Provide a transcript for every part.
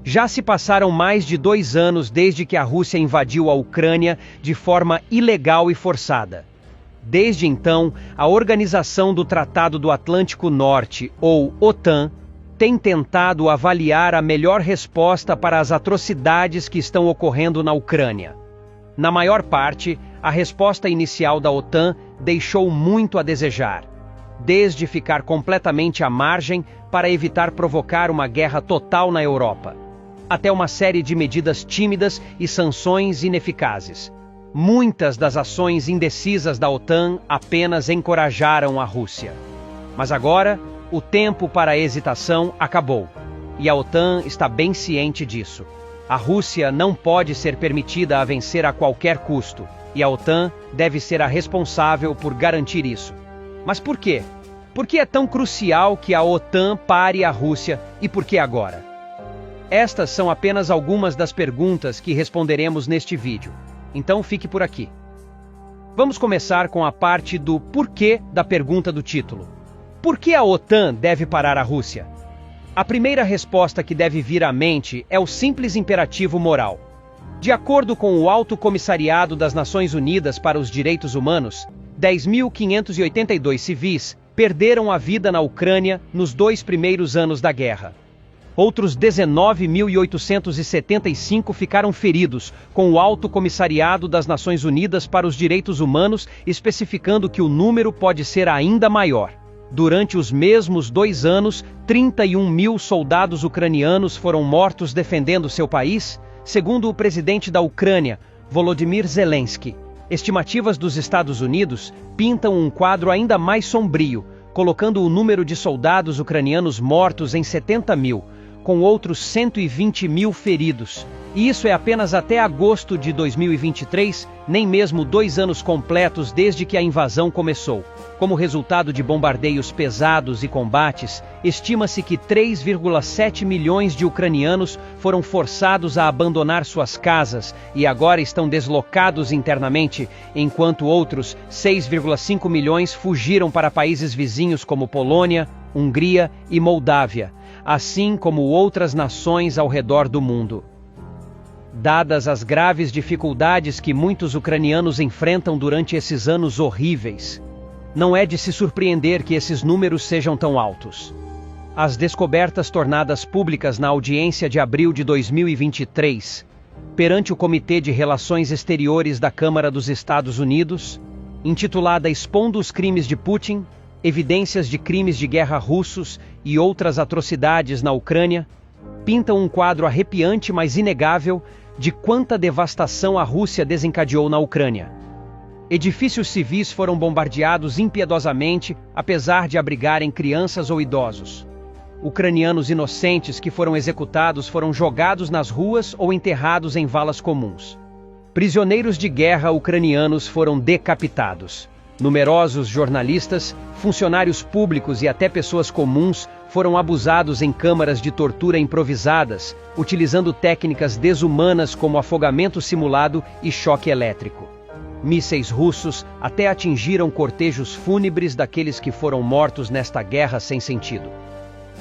Já se passaram mais de 2 anos desde que a Rússia invadiu a Ucrânia de forma ilegal e forçada. Desde então, a Organização do Tratado do Atlântico Norte, ou OTAN, tem tentado avaliar a melhor resposta para as atrocidades que estão ocorrendo na Ucrânia. Na maior parte, a resposta inicial da OTAN deixou muito a desejar, desde ficar completamente à margem para evitar provocar uma guerra total na Europa, até uma série de medidas tímidas e sanções ineficazes. Muitas das ações indecisas da OTAN apenas encorajaram a Rússia. Mas agora, o tempo para a hesitação acabou, e a OTAN está bem ciente disso. A Rússia não pode ser permitida a vencer a qualquer custo, e a OTAN deve ser a responsável por garantir isso. Mas por quê? Por que é tão crucial que a OTAN pare a Rússia e por que agora? Estas são apenas algumas das perguntas que responderemos neste vídeo, então fique por aqui. Vamos começar com a parte do porquê da pergunta do título. Por que a OTAN deve parar a Rússia? A primeira resposta que deve vir à mente é o simples imperativo moral. De acordo com o Alto Comissariado das Nações Unidas para os Direitos Humanos, 10.582 civis perderam a vida na Ucrânia nos 2 primeiros anos da guerra. Outros 19.875 ficaram feridos, com o Alto Comissariado das Nações Unidas para os Direitos Humanos especificando que o número pode ser ainda maior. Durante os mesmos 2 anos, 31.000 soldados ucranianos foram mortos defendendo seu país, segundo o presidente da Ucrânia, Volodymyr Zelensky. Estimativas dos Estados Unidos pintam um quadro ainda mais sombrio, colocando o número de soldados ucranianos mortos em 70.000, com outros 120.000 feridos. E isso é apenas até agosto de 2023, nem mesmo 2 anos completos desde que a invasão começou. Como resultado de bombardeios pesados e combates, estima-se que 3,7 milhões de ucranianos foram forçados a abandonar suas casas e agora estão deslocados internamente, enquanto outros 6,5 milhões fugiram para países vizinhos como Polônia, Hungria e Moldávia, assim como outras nações ao redor do mundo. Dadas as graves dificuldades que muitos ucranianos enfrentam durante esses anos horríveis, não é de se surpreender que esses números sejam tão altos. As descobertas tornadas públicas na audiência de abril de 2023, perante o Comitê de Relações Exteriores da Câmara dos Estados Unidos, intitulada Expondo os Crimes de Putin, Evidências de Crimes de Guerra Russos e Outras Atrocidades na Ucrânia, pintam um quadro arrepiante, mas inegável, de quanta devastação a Rússia desencadeou na Ucrânia. Edifícios civis foram bombardeados impiedosamente, apesar de abrigarem crianças ou idosos. Ucranianos inocentes que foram executados foram jogados nas ruas ou enterrados em valas comuns. Prisioneiros de guerra ucranianos foram decapitados. Numerosos jornalistas, funcionários públicos e até pessoas comuns foram abusados em câmaras de tortura improvisadas, utilizando técnicas desumanas como afogamento simulado e choque elétrico. Mísseis russos até atingiram cortejos fúnebres daqueles que foram mortos nesta guerra sem sentido.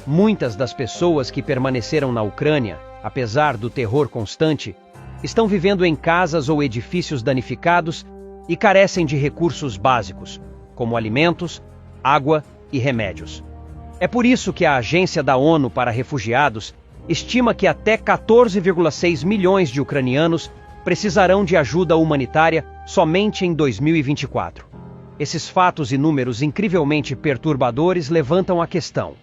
Muitas das pessoas que permaneceram na Ucrânia, apesar do terror constante, estão vivendo em casas ou edifícios danificados e carecem de recursos básicos, como alimentos, água e remédios. É por isso que a Agência da ONU para Refugiados estima que até 14,6 milhões de ucranianos precisarão de ajuda humanitária somente em 2024. Esses fatos e números incrivelmente perturbadores levantam a questão: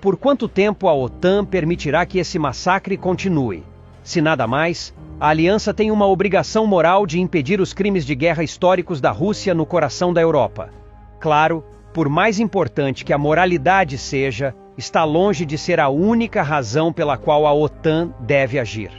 por quanto tempo a OTAN permitirá que esse massacre continue? Se nada mais, a aliança tem uma obrigação moral de impedir os crimes de guerra históricos da Rússia no coração da Europa. Claro, por mais importante que a moralidade seja, está longe de ser a única razão pela qual a OTAN deve agir.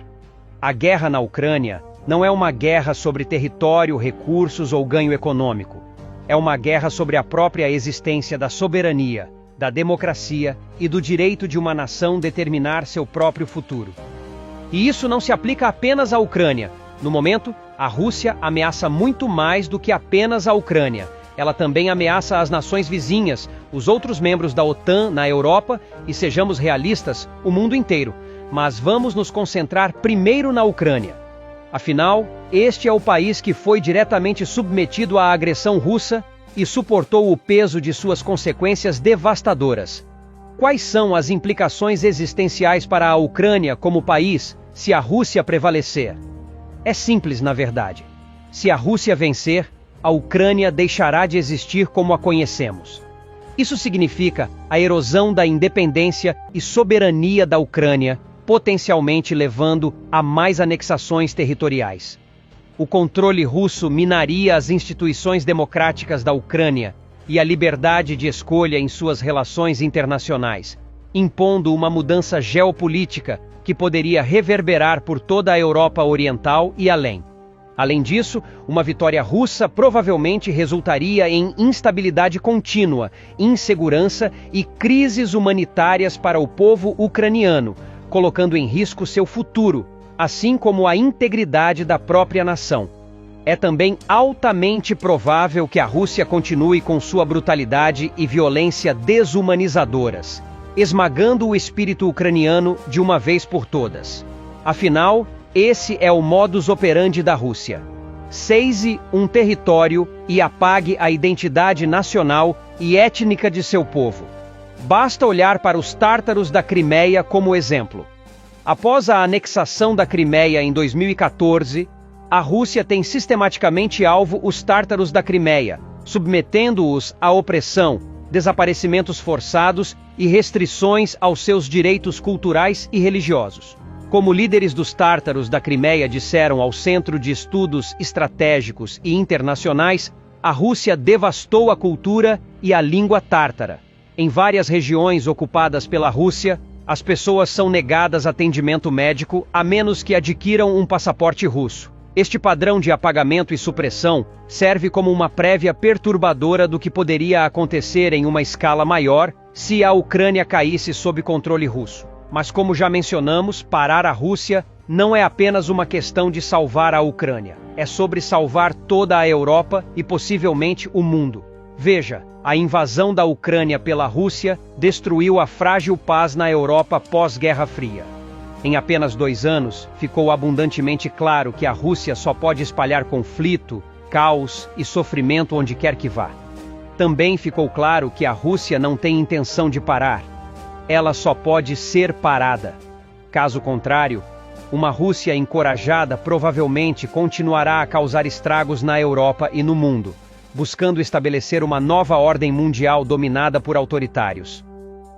A guerra na Ucrânia não é uma guerra sobre território, recursos ou ganho econômico. É uma guerra sobre a própria existência da soberania, da democracia e do direito de uma nação determinar seu próprio futuro. E isso não se aplica apenas à Ucrânia. No momento, a Rússia ameaça muito mais do que apenas a Ucrânia. Ela também ameaça as nações vizinhas, os outros membros da OTAN na Europa e, sejamos realistas, o mundo inteiro. Mas vamos nos concentrar primeiro na Ucrânia. Afinal, este é o país que foi diretamente submetido à agressão russa e suportou o peso de suas consequências devastadoras. Quais são as implicações existenciais para a Ucrânia como país se a Rússia prevalecer? É simples, na verdade. Se a Rússia vencer, a Ucrânia deixará de existir como a conhecemos. Isso significa a erosão da independência e soberania da Ucrânia, potencialmente levando a mais anexações territoriais. O controle russo minaria as instituições democráticas da Ucrânia e a liberdade de escolha em suas relações internacionais, impondo uma mudança geopolítica que poderia reverberar por toda a Europa Oriental e além. Além disso, uma vitória russa provavelmente resultaria em instabilidade contínua, insegurança e crises humanitárias para o povo ucraniano, colocando em risco seu futuro, assim como a integridade da própria nação. É também altamente provável que a Rússia continue com sua brutalidade e violência desumanizadoras, esmagando o espírito ucraniano de uma vez por todas. Afinal, esse é o modus operandi da Rússia. Seize um território e apague a identidade nacional e étnica de seu povo. Basta olhar para os tártaros da Crimeia como exemplo. Após a anexação da Crimeia em 2014, a Rússia tem sistematicamente alvo os tártaros da Crimeia, submetendo-os à opressão, desaparecimentos forçados e restrições aos seus direitos culturais e religiosos. Como líderes dos tártaros da Crimeia disseram ao Centro de Estudos Estratégicos e Internacionais, a Rússia devastou a cultura e a língua tártara. Em várias regiões ocupadas pela Rússia, as pessoas são negadas atendimento médico a menos que adquiram um passaporte russo. Este padrão de apagamento e supressão serve como uma prévia perturbadora do que poderia acontecer em uma escala maior se a Ucrânia caísse sob controle russo. Mas como já mencionamos, parar a Rússia não é apenas uma questão de salvar a Ucrânia. É sobre salvar toda a Europa e possivelmente o mundo. Veja, a invasão da Ucrânia pela Rússia destruiu a frágil paz na Europa pós-Guerra Fria. Em apenas 2 anos, ficou abundantemente claro que a Rússia só pode espalhar conflito, caos e sofrimento onde quer que vá. Também ficou claro que a Rússia não tem intenção de parar. Ela só pode ser parada. Caso contrário, uma Rússia encorajada provavelmente continuará a causar estragos na Europa e no mundo, buscando estabelecer uma nova ordem mundial dominada por autoritários.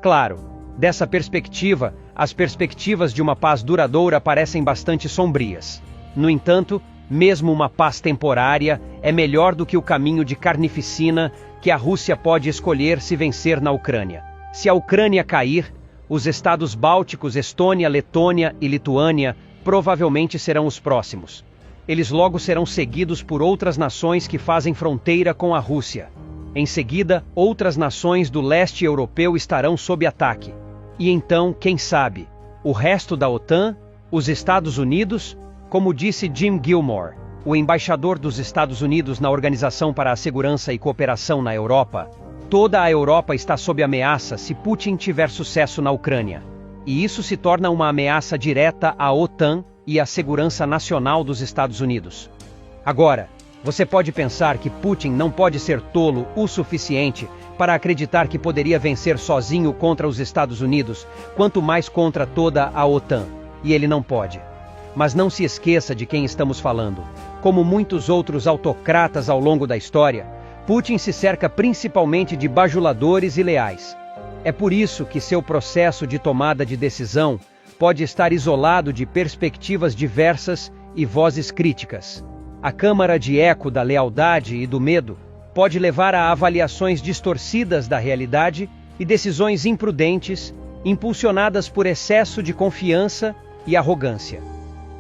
Claro, dessa perspectiva, as perspectivas de uma paz duradoura parecem bastante sombrias. No entanto, mesmo uma paz temporária é melhor do que o caminho de carnificina que a Rússia pode escolher se vencer na Ucrânia. Se a Ucrânia cair, os estados bálticos Estônia, Letônia e Lituânia provavelmente serão os próximos. Eles logo serão seguidos por outras nações que fazem fronteira com a Rússia. Em seguida, outras nações do leste europeu estarão sob ataque. E então, quem sabe, o resto da OTAN, os Estados Unidos, como disse Jim Gilmore, o embaixador dos Estados Unidos na Organização para a Segurança e Cooperação na Europa, toda a Europa está sob ameaça se Putin tiver sucesso na Ucrânia. E isso se torna uma ameaça direta à OTAN e à segurança nacional dos Estados Unidos. Agora, você pode pensar que Putin não pode ser tolo o suficiente para acreditar que poderia vencer sozinho contra os Estados Unidos, quanto mais contra toda a OTAN. E ele não pode. Mas não se esqueça de quem estamos falando. Como muitos outros autocratas ao longo da história, Putin se cerca principalmente de bajuladores e leais. É por isso que seu processo de tomada de decisão pode estar isolado de perspectivas diversas e vozes críticas. A câmara de eco da lealdade e do medo pode levar a avaliações distorcidas da realidade e decisões imprudentes, impulsionadas por excesso de confiança e arrogância.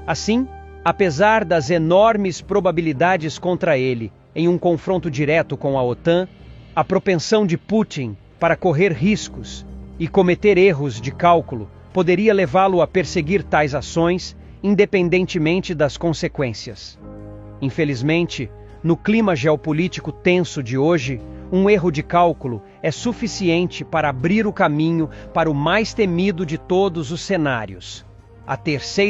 Assim, apesar das enormes probabilidades contra ele em um confronto direto com a OTAN, a propensão de Putin para correr riscos e cometer erros de cálculo poderia levá-lo a perseguir tais ações, independentemente das consequências. Infelizmente, no clima geopolítico tenso de hoje, um erro de cálculo é suficiente para abrir o caminho para o mais temido de todos os cenários: A terceira